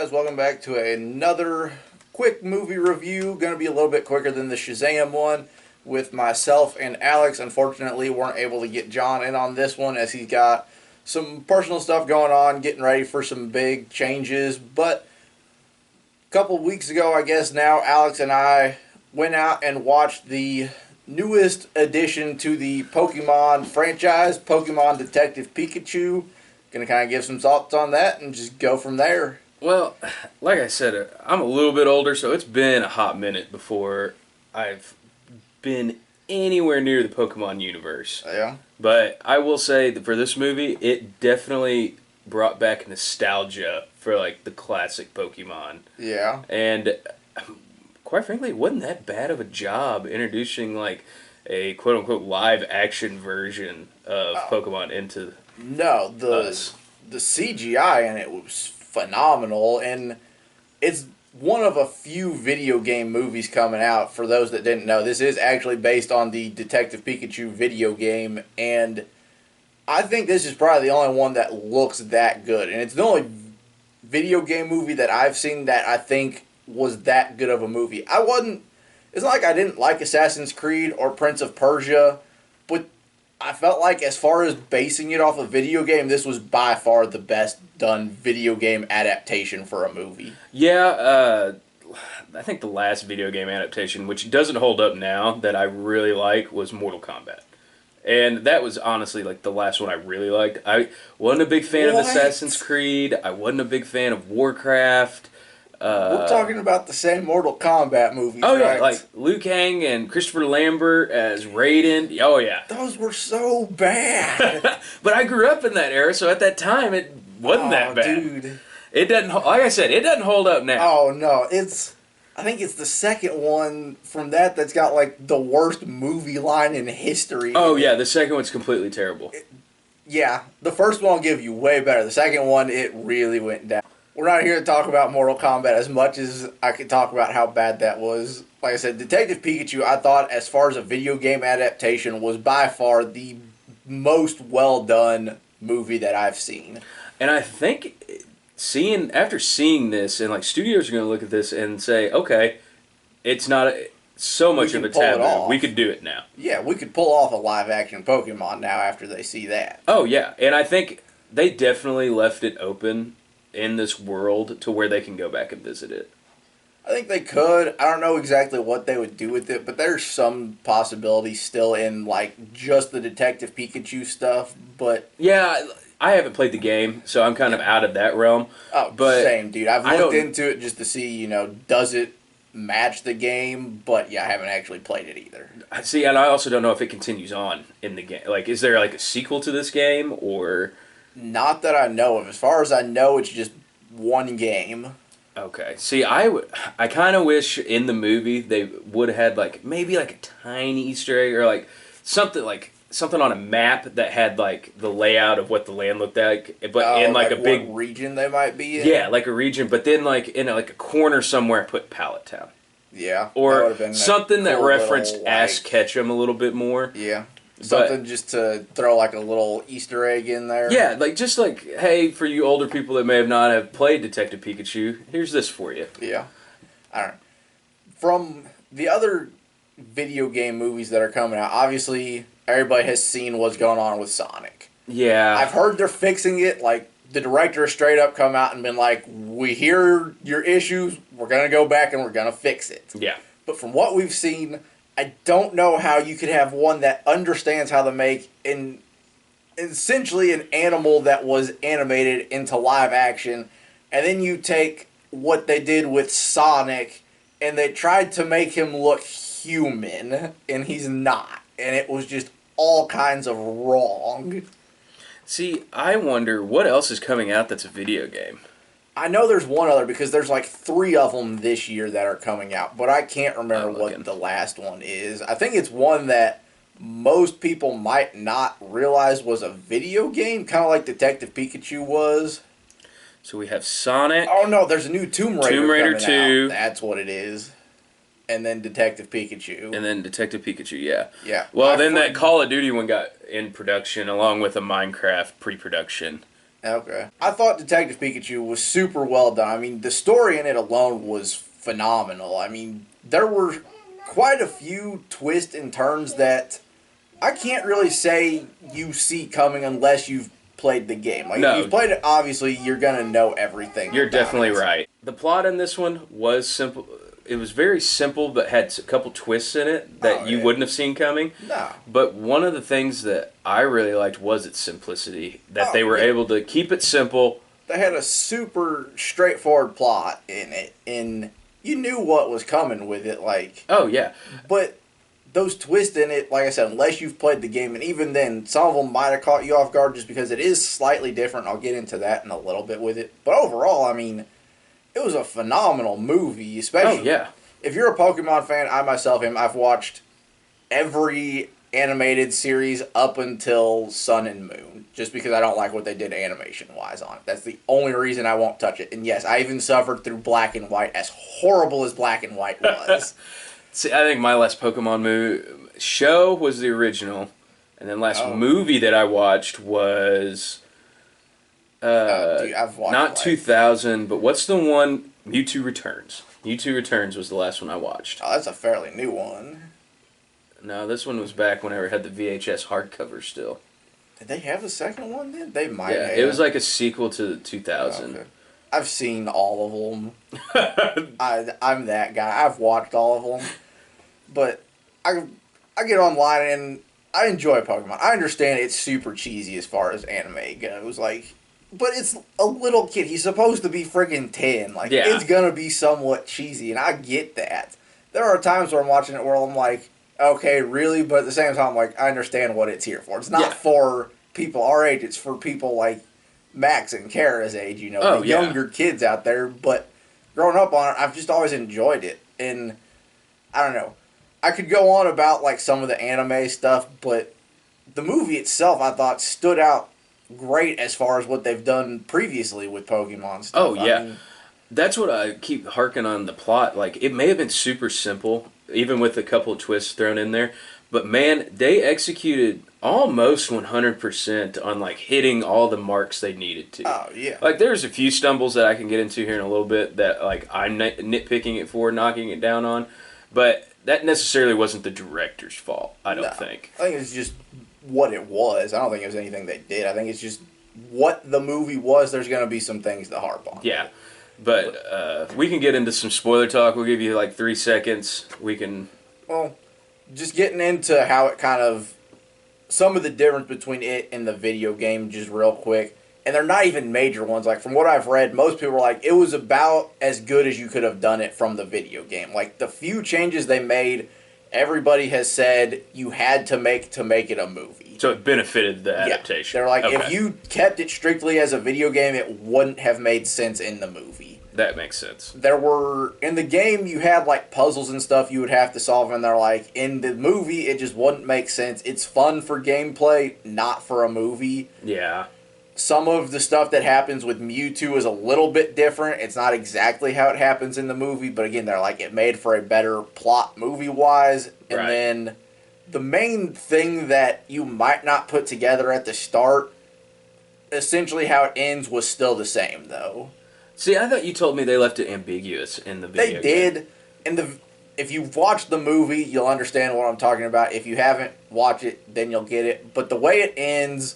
guys? Welcome back to another quick movie review. Going to be a little bit quicker than the Shazam one with myself and Alex. Unfortunately, weren't able to get John in on this one as he's got some personal stuff going on, getting ready for some big changes. But a couple weeks ago, I guess now, Alex and I went out and watched the newest addition to the Pokemon franchise, Pokemon Detective Pikachu. Going to kind of give some thoughts on that and just go from there. Well, like I said, I'm a little bit older, so it's been a hot minute before I've been anywhere near the Pokemon universe. Yeah. But I will say that for this movie, it definitely brought back nostalgia for like the classic Pokemon. Yeah. And quite frankly, it wasn't that bad of a job introducing like a quote-unquote live-action version of Pokemon into No, the CGI in it was phenomenal, and it's one of a few video game movies coming out. For those that didn't know, this is actually based on the Detective Pikachu video game, and I think this is probably the only one that looks that good, and it's the only video game movie that I've seen that I think was that good of a movie. It's not like I didn't like Assassin's Creed or Prince of Persia, but I felt like as far as basing it off a video game, this was by far the best done video game adaptation for a movie. Yeah, I think the last video game adaptation, which doesn't hold up now, that I really like was Mortal Kombat. And that was honestly like the last one I really liked. I wasn't a big fan of Assassin's Creed. I wasn't a big fan of Warcraft. We're talking about the same Mortal Kombat movies, oh, right? yeah, like Liu Kang and Christopher Lambert as Raiden. Oh, yeah. Those were so bad. But I grew up in that era, so at that time it wasn't that bad. Dude. It doesn't, like I said, it doesn't hold up now. Oh, no. I think it's the second one from that's got like the worst movie line in history. Oh, yeah, the second one's completely terrible. Yeah, the first one will give you way better. The second one, it really went down. We're not here to talk about Mortal Kombat as much as I could talk about how bad that was. Like I said, Detective Pikachu, I thought, as far as a video game adaptation, was by far the most well-done movie that I've seen. And I think after seeing this, and like studios are going to look at this and say, okay, it's not so much of a taboo. We could do it now. Yeah, we could pull off a live-action Pokemon now after they see that. Oh, yeah. And I think they definitely left it open in this world to where they can go back and visit it. I think they could. I don't know exactly what they would do with it, but there's some possibility still in like just the Detective Pikachu stuff. But yeah, I haven't played the game, so I'm kind of out of that realm. Oh, but same, dude. I've looked into it just to see, does it match the game? But yeah, I haven't actually played it either. See, and I also don't know if it continues on in the game. Like, is there like a sequel to this game or? Not that I know of. As far as I know, it's just one game. Okay. See, I kind of wish in the movie they would have had like maybe like a tiny Easter egg or like something on a map that had like the layout of what the land looked like, but in like a big region they might be in. Yeah, like a region, but then like in like a corner somewhere, put Pallet Town. Yeah. Or something that referenced Ash Ketchum a little bit more. Yeah. Something just to throw like a little Easter egg in there. Yeah, just like, hey, for you older people that may have not have played Detective Pikachu, here's this for you. Yeah. I don't know. From the other video game movies that are coming out, obviously everybody has seen what's going on with Sonic. Yeah. I've heard they're fixing it. Like, the director has straight up come out and been like, we hear your issues, we're going to go back and we're going to fix it. Yeah. But from what we've seen, I don't know how you could have one that understands how to make essentially an animal that was animated into live action, and then you take what they did with Sonic, and they tried to make him look human, and he's not. And it was just all kinds of wrong. See, I wonder what else is coming out that's a video game. I know there's one other because there's like 3 of them this year that are coming out, but I can't remember what the last one is. I think it's one that most people might not realize was a video game, kind of like Detective Pikachu was. So we have Sonic. Oh no, there's a new Tomb Raider. Tomb Raider 2. Out. That's what it is. And then Detective Pikachu. Yeah. Yeah. Well, then that Call of Duty one got in production along with a Minecraft pre-production. Okay. I thought Detective Pikachu was super well done. I mean, the story in it alone was phenomenal. I mean, there were quite a few twists and turns that I can't really say you see coming unless you've played the game. Like, if you've No, played it, obviously, you're going to know everything you're about definitely it. right. The plot in this one was simple. It was very simple, but had a couple twists in it that Oh, you yeah. wouldn't have seen coming. No. But one of the things that I really liked was its simplicity. That they Oh, were yeah. able to keep it simple. They had a super straightforward plot in it, and you knew what was coming with it. Like, Oh yeah, but those twists in it, like I said, unless you've played the game, and even then, some of them might have caught you off guard just because it is slightly different. I'll get into that in a little bit with it. But overall, I mean, it was a phenomenal movie, oh especially yeah. if you're a Pokemon fan. I myself am. I've watched every animated series up until Sun and Moon, just because I don't like what they did animation wise on it. That's the only reason I won't touch it. And yes, I even suffered through Black and White, as horrible as Black and White was. See, I think my last Pokemon show was the original, and then last Oh. movie that I watched was Dude, I've watched not like, 2000, but what's the one? Mewtwo Returns. Mewtwo Returns was the last one I watched. Oh, that's a fairly new one. No, this one was back whenever I had the VHS hardcover still. Did they have a second one then? They might Yeah, have. it was like a sequel to 2000. Okay. I've seen all of them. I'm that guy. I've watched all of them. But I get online and I enjoy Pokemon. I understand it's super cheesy as far as anime goes. Like, but it's a little kid. He's supposed to be friggin' 10. Like, Yeah. it's gonna be somewhat cheesy, and I get that. There are times where I'm watching it where I'm like, okay, really? But at the same time, like, I understand what it's here for. It's not Yeah. for people our age. It's for people like Max and Kara's age, you know, Oh, the yeah. younger kids out there. But growing up on it, I've just always enjoyed it. And I don't know. I could go on about like some of the anime stuff, but the movie itself I thought stood out great as far as what they've done previously with Pokemon stuff. Oh, yeah. I mean, That's what I keep harking on the plot. Like, it may have been super simple, even with a couple of twists thrown in there, but man, they executed almost 100% on like hitting all the marks they needed to. oh yeah. Like, there's a few stumbles that I can get into here in a little bit that like I'm nitpicking it for, knocking it down on, but that necessarily wasn't the director's fault. I don't No. think. I think it's just what it was. I don't think it was anything they did. I think it's just what the movie was. There's going to be some things to harp on. Yeah. But we can get into some spoiler talk. We'll give you like 3 seconds. We can. Well, just getting into how it kind of some of the difference between it and the video game, just real quick. And they're not even major ones. Like, from what I've read, most people are like, it was about as good as you could have done it from the video game. Like, the few changes they made, everybody has said you had to make it a movie. So it benefited the Yeah. adaptation. They're like, Okay. if you kept it strictly as a video game, it wouldn't have made sense in the movie. That makes sense. There were, in the game, you had, like, puzzles and stuff you would have to solve, and they're like, in the movie, it just wouldn't make sense. It's fun for gameplay, not for a movie. Yeah. Some of the stuff that happens with Mewtwo is a little bit different. It's not exactly how it happens in the movie, but again, they're like, it made for a better plot movie-wise. And Right. then the main thing that you might not put together at the start, essentially how it ends was still the same, though. See, I thought you told me they left it ambiguous in the They video game. did. And if you've watched the movie, you'll understand what I'm talking about. If you haven't watched it, then you'll get it. But the way it ends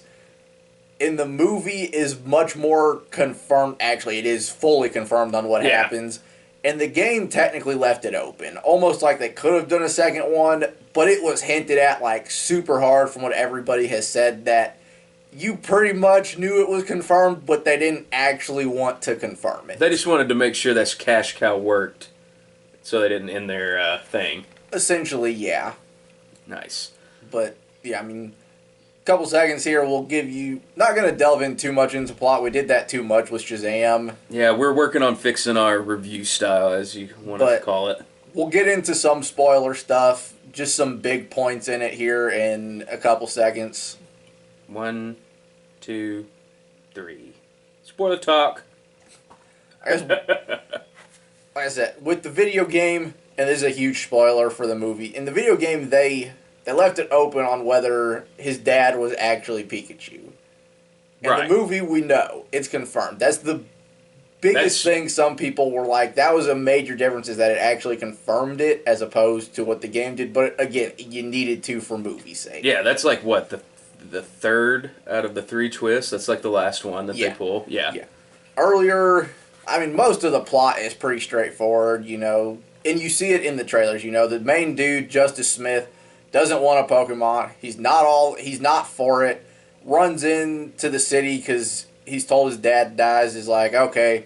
in the movie is much more confirmed. Actually, it is fully confirmed on what Yeah. happens. And the game technically left it open. Almost like they could have done a second one, but it was hinted at like super hard from what everybody has said that you pretty much knew it was confirmed, but they didn't actually want to confirm it. They just wanted to make sure that cash cow worked, so they didn't end their thing. Essentially, yeah. Nice. But, yeah, I mean, a couple seconds here will give you... Not going to delve in too much into plot. We did that too much with Shazam. Yeah, we're working on fixing our review style, as you want to But- call it. We'll get into some spoiler stuff. Just some big points in it here in a couple seconds. 1, 2, 3. Spoiler talk. I guess, like I said, with the video game, and this is a huge spoiler for the movie, in the video game, they left it open on whether his dad was actually Pikachu. In the movie, we know. It's confirmed. That's the biggest thing some people were like, that was a major difference, is that it actually confirmed it as opposed to what the game did. But again, you needed to for movie's sake. Yeah, that's like what, the third out of the 3 twists? That's like the last one that they pull. Yeah. Earlier, I mean, most of the plot is pretty straightforward, you know, and you see it in the trailers, you know, the main dude, Justice Smith, doesn't want a Pokemon. He's not for it. Runs into the city because he's told his dad dies. Is like, okay,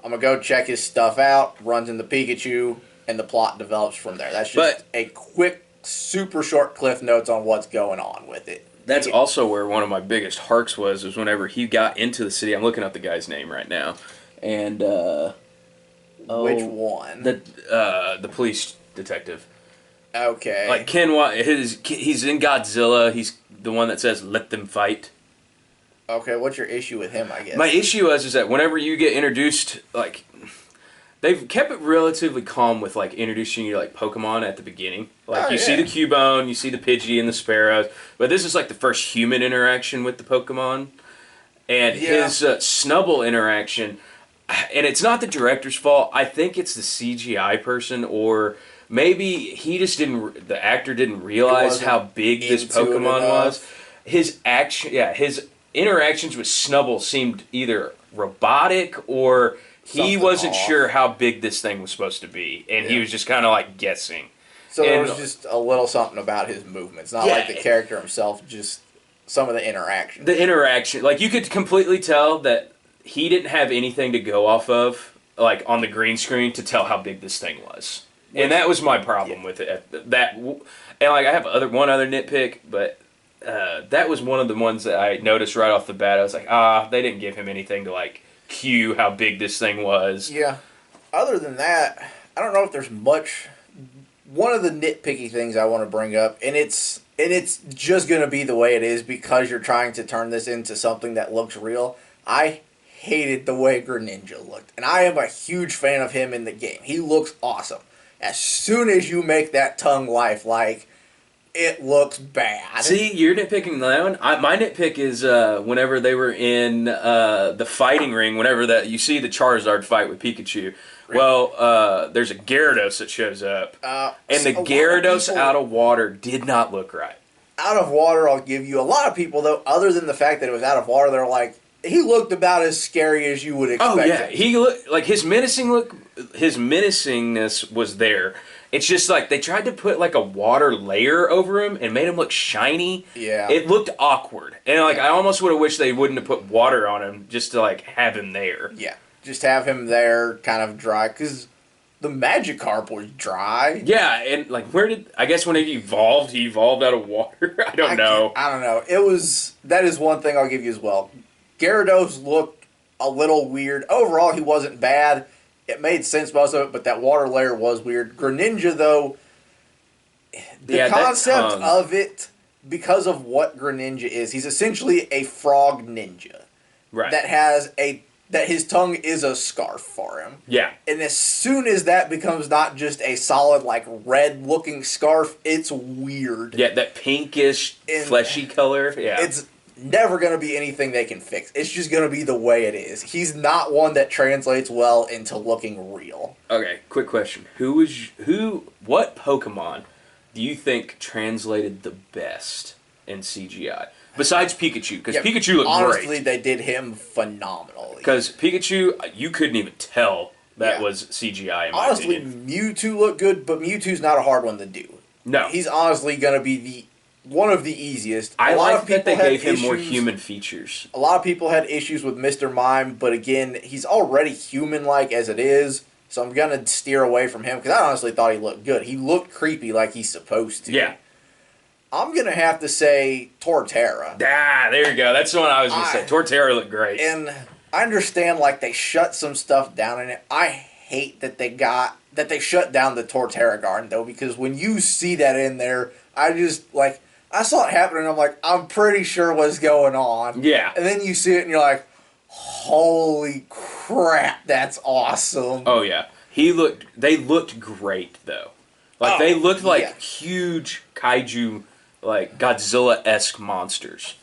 I'm going to go check his stuff out. Runs into Pikachu, and the plot develops from there. That's just a quick, super short cliff notes on what's going on with it. That's also where one of my biggest harks was whenever he got into the city. I'm looking up the guy's name right now. And, which one? The police detective. Okay. Like, he's in Godzilla. He's the one that says, "Let them fight." Okay, what's your issue with him, I guess? My issue is that whenever you get introduced, like, they've kept it relatively calm with, like, introducing you to, like, Pokemon at the beginning. Like, you see the Cubone, you see the Pidgey and the Sparrows, but this is, like, the first human interaction with the Pokemon. And his Snubbull interaction, and it's not the director's fault. I think it's the CGI person, or maybe the actor didn't realize how big this Pokemon was. His interactions with Snubbull seemed either robotic or he wasn't sure how big this thing was supposed to be, and he was just kind of like guessing. So there was just a little something about his movements, not like the character himself, just some of the interaction. The interaction, like you could completely tell that he didn't have anything to go off of, like on the green screen, to tell how big this thing was. And that was my problem with it. And like I have one other nitpick, but that was one of the ones that I noticed right off the bat. I was like, they didn't give him anything to like cue how big this thing was. Yeah. Other than that, I don't know if there's much. One of the nitpicky things I want to bring up, and it's just going to be the way it is because you're trying to turn this into something that looks real. I hated the way Greninja looked, and I am a huge fan of him in the game. He looks awesome. As soon as you make that tongue lifelike, it looks bad. See, you're nitpicking that one. My nitpick is whenever they were in the fighting ring, whenever you see the Charizard fight with Pikachu. Well, there's a Gyarados that shows up, and the Gyarados out of water did not look right. Out of water, I'll give you. A lot of people, though, other than the fact that it was out of water, they're like, he looked about as scary as you would expect. Oh yeah, he looked like his menacingness was there. It's just like they tried to put like a water layer over him and made him look shiny. Yeah, it looked awkward, and like I almost would have wished they wouldn't have put water on him just to like have him there. Yeah, just have him there, kind of dry, because the Magikarp was dry. Yeah, and like I guess when he evolved out of water. I don't know. That is one thing I'll give you as well. Gyarados looked a little weird. Overall, he wasn't bad. It made sense, most of it, but that water layer was weird. Greninja, though, the concept of it, because of what Greninja is, he's essentially a frog ninja. Right. That his tongue is a scarf for him. Yeah. And as soon as that becomes not just a solid, like, red-looking scarf, it's weird. Yeah, that pinkish, fleshy color. Yeah. It's never going to be anything they can fix. It's just going to be the way it is. He's not one that translates well into looking real. Okay, quick question. What Pokemon do you think translated the best in CGI? Besides Pikachu, because Pikachu looked great. Honestly, they did him phenomenally. Because Pikachu, you couldn't even tell that was CGI in my opinion. Honestly, Mewtwo looked good, but Mewtwo's not a hard one to do. No. He's honestly going to be one of the easiest. I like that they gave him more human features. A lot of people had issues with Mr. Mime, but again, he's already human-like as it is, so I'm going to steer away from him, because I honestly thought he looked good. He looked creepy like he's supposed to. Yeah. I'm going to have to say Torterra. Ah, there you go. That's the one I was going to say. Torterra looked great. And I understand, like, they shut some stuff down in it. I hate that they shut down the Torterra Garden, though, because when you see that in there, I saw it happen, and I'm like, I'm pretty sure what's going on. Yeah. And then you see it, and you're like, holy crap, that's awesome. Oh, yeah. They looked great, though. Like, they looked like huge kaiju, like, Godzilla-esque monsters.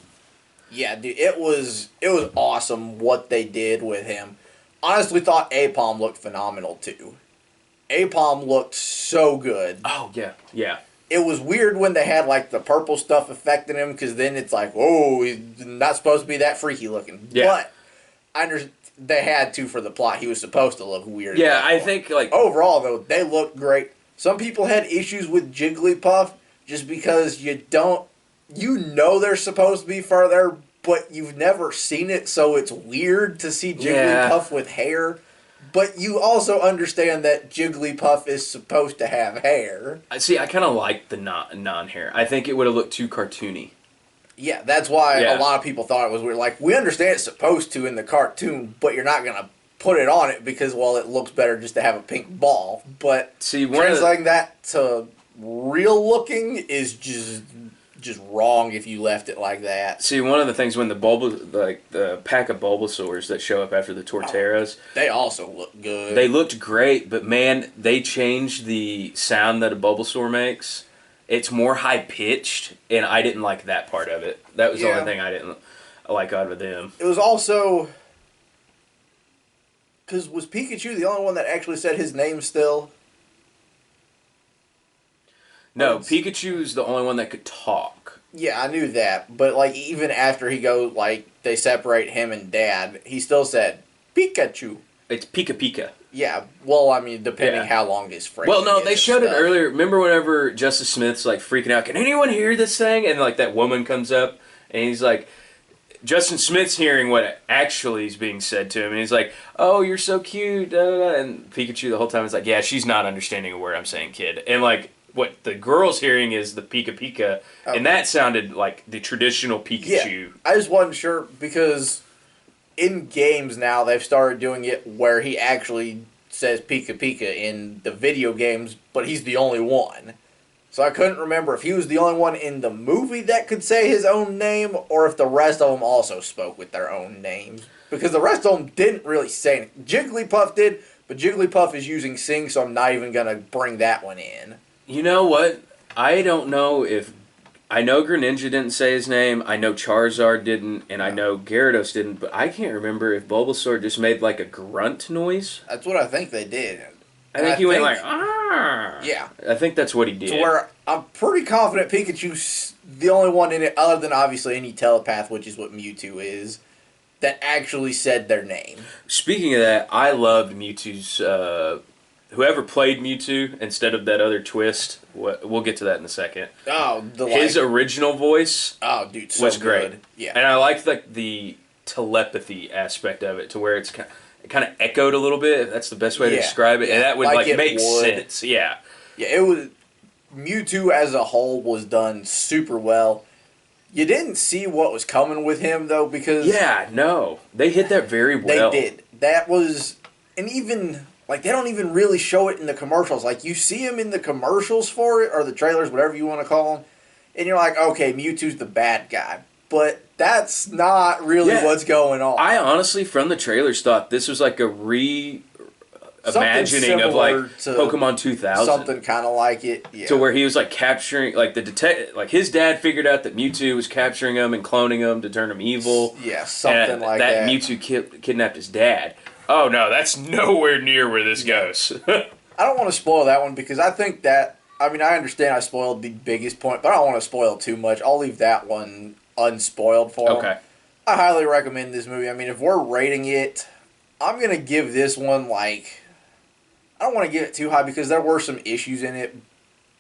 Yeah, dude, it was awesome what they did with him. Honestly, thought Apom looked phenomenal too. Apom looked so good. Oh yeah, yeah. It was weird when they had like the purple stuff affecting him because then it's like, whoa, he's not supposed to be that freaky looking. Yeah. But I understand they had to for the plot. He was supposed to look weird. Yeah, I think like overall though they looked great. Some people had issues with Jigglypuff just because you know they're supposed to be further, but you've never seen it, so it's weird to see Jigglypuff with hair. But you also understand that Jigglypuff is supposed to have hair. See, I kind of like the non-hair. I think it would have looked too cartoony. Yeah, that's why a lot of people thought it was weird. Like, we understand it's supposed to in the cartoon, but you're not going to put it on it because, well, it looks better just to have a pink ball. But translating that to real looking is just wrong if you left it like that. See, one of the things when the pack of Bulbasaurs that show up after the Torterras, they also look good. They looked great, but man, they changed the sound that a Bulbasaur makes. It's more high pitched, and I didn't like that part of it. That was the only thing I didn't like out of them. It was also because was Pikachu the only one that actually said his name still? No, Pikachu's the only one that could talk. Yeah, I knew that. But, like, even after they separate him and Dad, he still said, Pikachu. It's Pika Pika. Yeah, well, I mean, depending how long his phrase Well, no, they showed it earlier. Remember whenever Justice Smith's, like, freaking out, can anyone hear this thing? And, like, that woman comes up, and he's like, Justin Smith's hearing what actually is being said to him, and he's like, oh, you're so cute, da, da, da. And Pikachu the whole time is like, yeah, she's not understanding a word I'm saying, kid. And, like, what the girl's hearing is the Pika Pika, and that sounded like the traditional Pikachu. Yeah, I just wasn't sure because in games now they've started doing it where he actually says Pika Pika in the video games, but he's the only one. So I couldn't remember if he was the only one in the movie that could say his own name or if the rest of them also spoke with their own names. Because the rest of them didn't really say anything. Jigglypuff did, but Jigglypuff is using Sing, so I'm not even going to bring that one in. You know what? I don't know if... I know Greninja didn't say his name, I know Charizard didn't, and I know Gyarados didn't, but I can't remember if Bulbasaur just made like a grunt noise. That's what I think they did. I think he went like, ah! Yeah. I think that's what he did. To where I'm pretty confident Pikachu's the only one in it, other than obviously any telepath, which is what Mewtwo is, that actually said their name. Speaking of that, I loved Mewtwo's... whoever played Mewtwo instead of that other twist, we'll get to that in a second. Oh, his original voice was great. Good. Yeah. And I liked the telepathy aspect of it to where it kind of echoed a little bit, if that's the best way to describe it. And that would make sense. Yeah. Yeah, it was Mewtwo as a whole was done super well. You didn't see what was coming with him though because they hit that very well. They did. That was and even like, they don't even really show it in the commercials. Like, you see him in the commercials for it, or the trailers, whatever you want to call them, and you're like, okay, Mewtwo's the bad guy. But that's not really what's going on. I honestly, from the trailers, thought this was like a reimagining of, like, Pokemon 2000. Something kind of like it, yeah. To where he was, like, capturing, like, his dad figured out that Mewtwo was capturing him and cloning him to turn him evil. Yeah, something like that. That Mewtwo kidnapped his dad. Oh, no, that's nowhere near where this goes. I don't want to spoil that one because I think that... I mean, I understand I spoiled the biggest point, but I don't want to spoil too much. I'll leave that one unspoiled for them. Okay. I highly recommend this movie. I mean, if we're rating it, I'm going to give this one, like... I don't want to give it too high because there were some issues in it.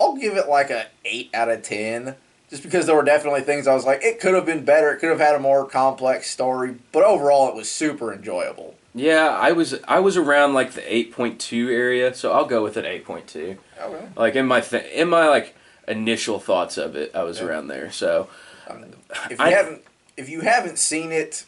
I'll give it, like, a 8 out of 10. Just because there were definitely things I was like, it could have been better. It could have had a more complex story. But overall, it was super enjoyable. Yeah, I was around like the 8.2 area, so I'll go with an 8.2. Okay. Like in my like initial thoughts of it, I was around there. So if you haven't seen it,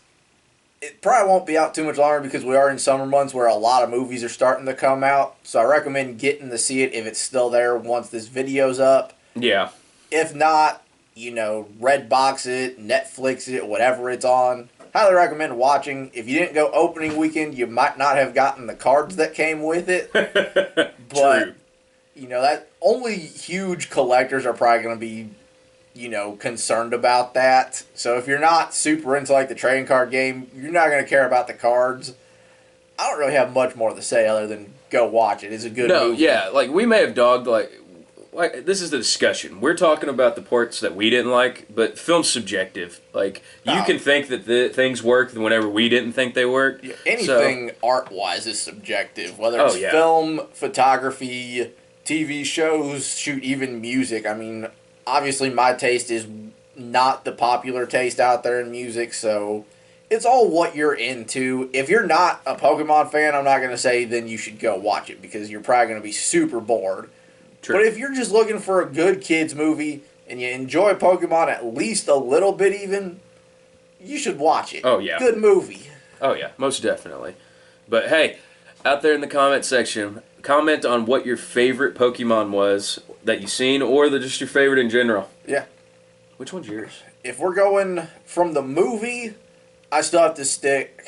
it probably won't be out too much longer because we are in summer months where a lot of movies are starting to come out. So I recommend getting to see it if it's still there once this video's up. Yeah. If not, Redbox it, Netflix it, whatever it's on. Highly recommend watching. If you didn't go opening weekend, you might not have gotten the cards that came with it. But, True. that only huge collectors are probably going to be, concerned about that. So if you're not super into like the trading card game, you're not going to care about the cards. I don't really have much more to say other than go watch it. It's a good movie. Yeah, like we may have dogged like this is the discussion. We're talking about the parts that we didn't like, but film's subjective. Like you can think that the things worked whenever we didn't think they worked. Yeah, anything art-wise is subjective, whether it's film, photography, TV shows, shoot, even music. I mean, obviously my taste is not the popular taste out there in music, so it's all what you're into. If you're not a Pokemon fan, I'm not going to say then you should go watch it because you're probably going to be super bored. True. But if you're just looking for a good kids movie and you enjoy Pokemon at least a little bit even, you should watch it. Oh, yeah. Good movie. Oh, yeah, most definitely. But hey, out there in the comment section, comment on what your favorite Pokemon was that you've seen or just your favorite in general. Yeah. Which one's yours? If we're going from the movie, I still have to stick...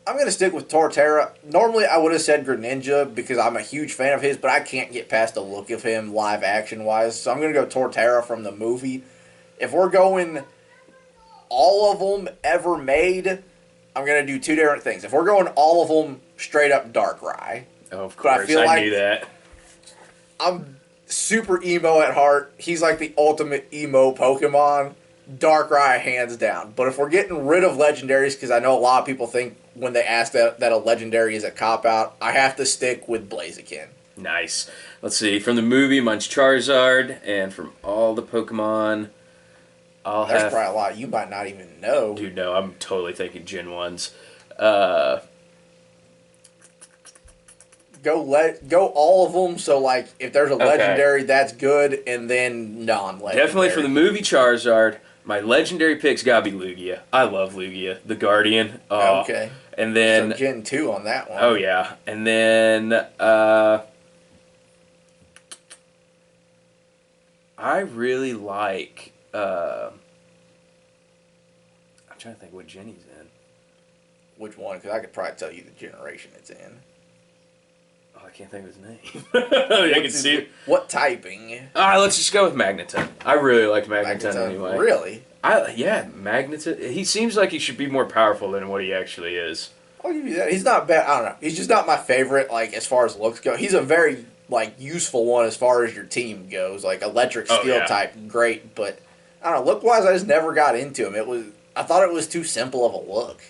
I'm going to stick with Torterra. Normally, I would have said Greninja because I'm a huge fan of his, but I can't get past the look of him live action-wise. So I'm going to go Torterra from the movie. If we're going all of them ever made, I'm going to do two different things. If we're going all of them straight up Darkrai. Oh, of course. I knew that. I'm super emo at heart. He's like the ultimate emo Pokemon. Darkrai, hands down. But if we're getting rid of legendaries, because I know a lot of people think when they ask that a legendary is a cop-out, I have to stick with Blaziken. Nice. Let's see. From the movie, mine's Charizard, and from all the Pokemon, There's probably a lot you might not even know. Dude, no, I'm totally thinking Gen 1s. Go all of them, so like if there's a legendary, that's good, and then non-legendary. Definitely for the movie Charizard. My legendary pick's gotta be Lugia. I love Lugia, the Guardian. Okay. And then so Gen 2 on that one. Oh yeah. And then I really like I'm trying to think what gen he's in. Which one? Because I could probably tell you the generation it's in. Oh, I can't think of his name. I can see it. What typing? Let's just go with Magneton. I really liked Magneton anyway. Really? Magneton. He seems like he should be more powerful than what he actually is. I'll give you that. He's not bad. I don't know. He's just not my favorite, like, as far as looks go. He's a very, like, useful one as far as your team goes. Like, electric steel type, great. But, I don't know, look-wise, I just never got into him. I thought it was too simple of a look.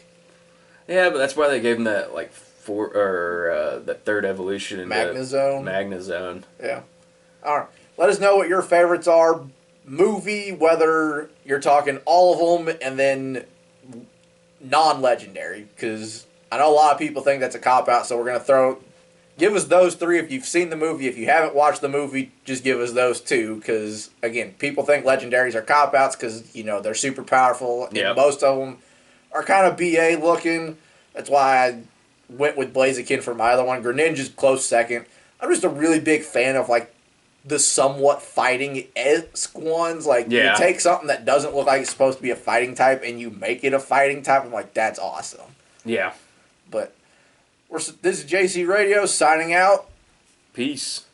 Yeah, but that's why they gave him that, like, that third evolution in Magnezone. Yeah. All right. Let us know what your favorites are. Movie, whether you're talking all of them, and then non-legendary, because I know a lot of people think that's a cop-out, so we're going to give us those three if you've seen the movie. If you haven't watched the movie, just give us those two, because, again, people think legendaries are cop-outs because, they're super powerful, and most of them are kind of BA looking. That's why I went with Blaziken for my other one. Greninja's close second. I'm just a really big fan of, like, the somewhat fighting-esque ones. Like, you take something that doesn't look like it's supposed to be a fighting type and you make it a fighting type. I'm like, that's awesome. Yeah. But this is JC Radio signing out. Peace.